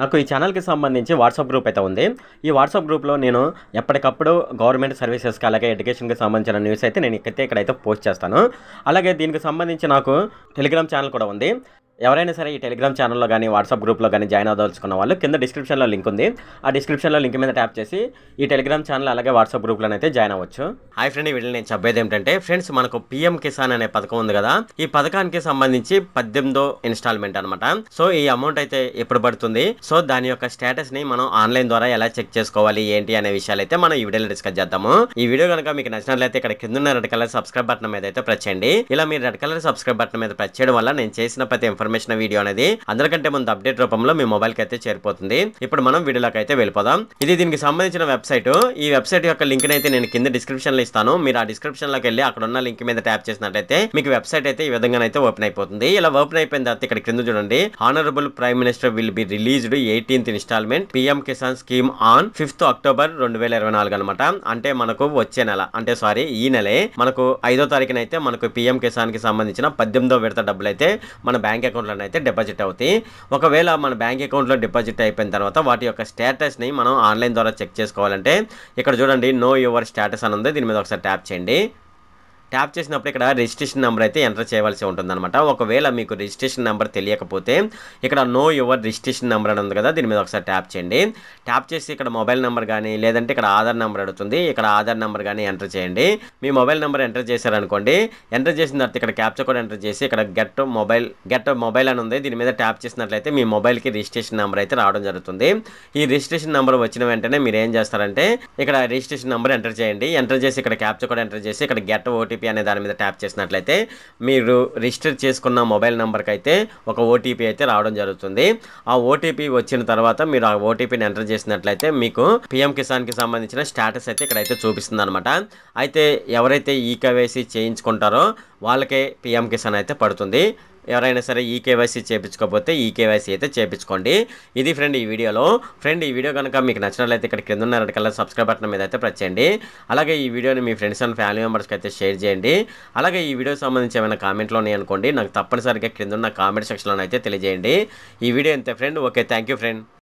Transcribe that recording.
నాకు ఈ ఛానల్‌కి సంబంధించి వాట్సాప్ గ్రూప్ అయితే ఉంది. ఈ వాట్సాప్ గ్రూప్‌లో నేను ఎప్పటికప్పుడు గవర్నమెంట్ సర్వీసెస్‌కి అలాగే ఎడ్యుకేషన్‌కి సంబంధించిన న్యూస్ అయితే నేను ఇక్కడైతే పోస్ట్ చేస్తాను. అలాగే దీనికి సంబంధించి నాకు టెలిగ్రామ్ ఛానల్ కూడా ఉంది. ఎవరైనా సరే ఈ టెలిగ్రామ్ ఛానల్‌లో గాని, వాట్సాప్ గ్రూప్‌లో గాని జాయిన్ అవ్వదలుచుకున్న వాళ్ళు కింద డిస్క్రిప్షన్‌లో లింక్ ఉంది. ఆ డిస్క్రిప్షన్‌లో లింక్ మీద ట్యాప్ చేసి ఈ టెలిగ్రామ్ ఛానల్ అలాగే వాట్సాప్ గ్రూప్‌లోనైతే జాయిన్ అవ్వచ్చు. హాయ్ ఫ్రెండ్, ఈ వీడియోలో నేను చెప్పేది ఏంటంటే ఫ్రెండ్స్, మనకు పీఎం కిసాన్ అనే పథకం ఉంది కదా. ఈ పథకానికి సంబంధించి 18వ ఇన్‌స్టాల్‌మెంట్ అన్నమాట. సో ఈ అమౌంట్ అయితే ఎప్పుడు పడుతుంది, సో దాని యొక్క స్టేటస్‌ని మనం ఆన్‌లైన్ ద్వారా ఎలా చెక్ చేసుకోవాలి ఏంటి అనే విషయాలైతే మనం ఈ వీడియోలో డిస్కస్ చేద్దాము. ఈ వీడియో కనుక మీకు నచ్చినట్లయితే ఇక్కడ కింద ఉన్న రెడ్ కలర్ సబ్స్క్రైబ్ బటన్ మీద అయితే ప్రెస్ చేయండి. ఇలా మీరు రెడ్ కలర్ సబ్స్క్రైబ్ బటన్ మీద ప్రెస్ చేయడం వల్ల నేను చేసిన ప్రతి ఇన్ఫర్మేషన్ వీడియో అనేది అందరికంటే ముందు అప్డేట్ రూపంలో మీ మొబైల్ కి అయితే చేరిపోతుంది. ఇప్పుడు మనం వీడియోలోకి అయితే వెళ్ళిపోదాం. ఇది దీనికి సంబంధించిన వెబ్సైట్. ఈ వెబ్సైట్ యొక్క లింక్ అయితే నేను కింద డిస్క్రిప్షన్ లో ఇస్తాను. మీరు ఆ డిస్క్రిప్షన్ లోకి వెళ్ళి అక్కడ ఉన్న లింక్ మీద ట్యాప్ చేసినట్లయితే మీకు వెబ్సైట్ అయితే ఈ విధంగానైతే ఓపెన్ అయిపోతుంది. ఇలా ఓపెన్ అయిపోయిన తర్వాత ఇక్కడ కింద చూడండి, honourable prime minister will be released 18th instalment PM Kisan scheme on 5th October 2024 అనమాట. అంటే మనకు వచ్చే నెల, అంటే సారీ ఈ నెలే మనకు 5వ తారీఖున అయితే మనకు పీఎం కిసాన్ కి సంబంధించిన 18వ విడత డబ్బులు అయితే మన బ్యాంక్ అకౌంట్ లో అయితే డిపాజిట్ అవుతాయి. ఒకవేళ మన బ్యాంక్ అకౌంట్ లో డిపాజిట్ అయిపోయిన తర్వాత వాటి యొక్క స్టేటస్ ని మనం ఆన్లైన్ ద్వారా చెక్ చేసుకోవాలంటే ఇక్కడ చూడండి, నో యువర్ స్టేటస్ అని ఉంది. దీని మీద ఒకసారి ట్యాప్ చేయండి. ట్యాప్ చేసినప్పుడు ఇక్కడ రిజిస్ట్రేషన్ నెంబర్ అయితే ఎంటర్ చేయవలసి ఉంటుందన్నమాట. ఒకవేళ మీకు రిజిస్ట్రేషన్ నెంబర్ తెలియకపోతే ఇక్కడ నో యువర్ రిజిస్ట్రేషన్ నెంబర్ అని ఉంది కదా, దీని మీద ఒకసారి ట్యాప్ చేయండి. ట్యాప్ చేసి ఇక్కడ మొబైల్ నెంబర్ కానీ లేదంటే ఇక్కడ ఆధార్ నెంబర్ అడుగుతుంది, ఇక్కడ ఆధార్ నెంబర్ కానీ ఎంటర్ చేయండి. మీ మొబైల్ నెంబర్ ఎంటర్ చేశారనుకోండి, ఎంటర్ చేసిన తర్వాత ఇక్కడ క్యాప్చా కోడ్ ఎంటర్ చేసి ఇక్కడ గెట్ మొబైల్ అని ఉంది, దీని మీద ట్యాప్ చేసినట్లయితే మీ మొబైల్కి రిజిస్ట్రేషన్ నెంబర్ అయితే రావడం జరుగుతుంది. ఈ రిజిస్ట్రేషన్ నెంబర్ వచ్చిన వెంటనే మీరు ఏం చేస్తారంటే ఇక్కడ రిజిస్ట్రేషన్ నెంబర్ ఎంటర్ చేయండి. ఎంటర్ చేసి ఇక్కడ క్యాప్చా కోడ్ ఎంటర్ చేసి ఇక్కడ గెట్ ఓటీపీ అనే దాని మీద ట్యాప్ చేసినట్లయితే మీరు రిజిస్టర్ చేసుకున్న మొబైల్ నెంబర్కి అయితే ఒక ఓటీపీ అయితే రావడం జరుగుతుంది. ఆ ఓటీపీ వచ్చిన తర్వాత మీరు ఆ ఓటీపీని ఎంటర్ చేసినట్లయితే మీకు పీఎం కిసాన్ కి సంబంధించిన స్టేటస్ అయితే ఇక్కడైతే చూపిస్తుంది అనమాట. అయితే ఎవరైతే ఈ కేవైసీ చేయించుకుంటారో వాళ్ళకే పీఎం కిసాన్ అయితే పడుతుంది. ఎవరైనా సరే ఈ కేవైసీ చేయించుకోకపోతే ఈ కేవైసీ అయితే చేయించుకోండి. ఇది ఫ్రెండ్ ఈ వీడియోలో. ఫ్రెండ్, ఈ వీడియో కనుక మీకు నచ్చినట్లయితే ఇక్కడ కింద ఉన్న రెడ్ కలర్ సబ్స్క్రైబ్ బటన్ మీద అయితే ప్రెస్ చేయండి. అలాగే ఈ వీడియోని మీ ఫ్రెండ్స్ అండ్ ఫ్యామిలీ మెంబర్స్కి అయితే షేర్ చేయండి. అలాగే ఈ వీడియోకి సంబంధించి ఏమైనా కామెంట్లు ఉన్నాయి అనుకోండి, నాకు తప్పనిసరిగా కింద ఉన్న కామెంట్ సెక్షన్లో అయితే తెలియజేయండి. ఈ వీడియో అంతే friend. Okay, thank you friend.